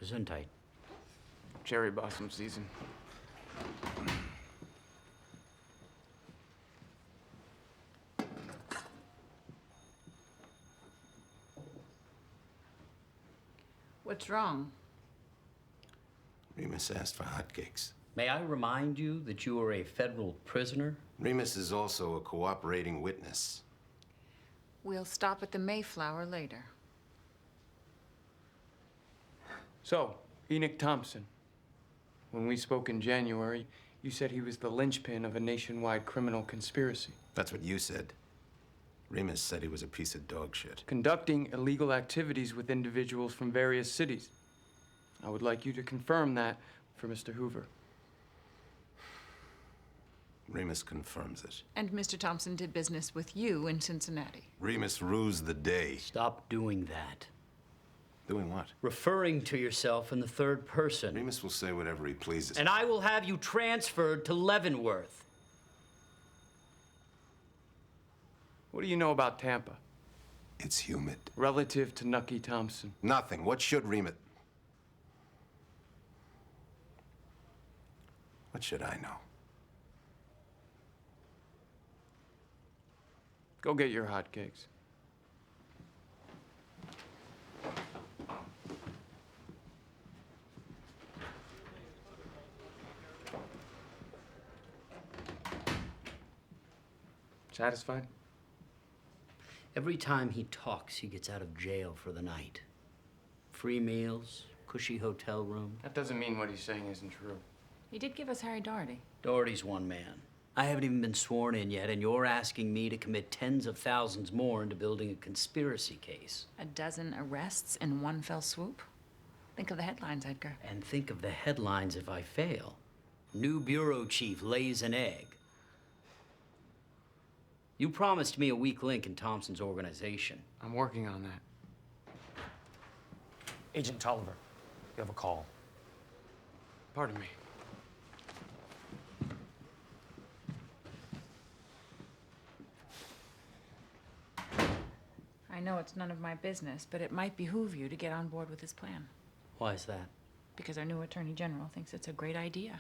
Gesundheit. Cherry blossom season. What's wrong? Remus asked for hotcakes. May I remind you that you are a federal prisoner? Remus is also a cooperating witness. We'll stop at the Mayflower later. So, Enoch Thompson. When we spoke in January, you said he was the linchpin of a nationwide criminal conspiracy. That's what you said. Remus said he was a piece of dog shit. Conducting illegal activities with individuals from various cities. I would like you to confirm that for Mr. Hoover. Remus confirms it. And Mr. Thompson did business with you in Cincinnati. Remus rues the day. Stop doing that. Doing what? Referring to yourself in the third person. Remus will say whatever he pleases. And I will have you transferred to Leavenworth. What do you know about Tampa? It's humid. Relative to Nucky Thompson. Nothing. What should Remus... What should I know? Go get your hotcakes. Satisfied? Every time he talks, he gets out of jail for the night. Free meals, cushy hotel room. That doesn't mean what he's saying isn't true. He did give us Harry Doherty. Doherty's one man. I haven't even been sworn in yet, and you're asking me to commit tens of thousands more into building a conspiracy case. A dozen arrests in one fell swoop? Think of the headlines, Edgar. And think of the headlines if I fail. New bureau chief lays an egg. You promised me a weak link in Thompson's organization. I'm working on that. Agent Tolliver, you have a call. Pardon me. I know it's none of my business, but it might behoove you to get on board with his plan. Why is that? Because our new Attorney General thinks it's a great idea.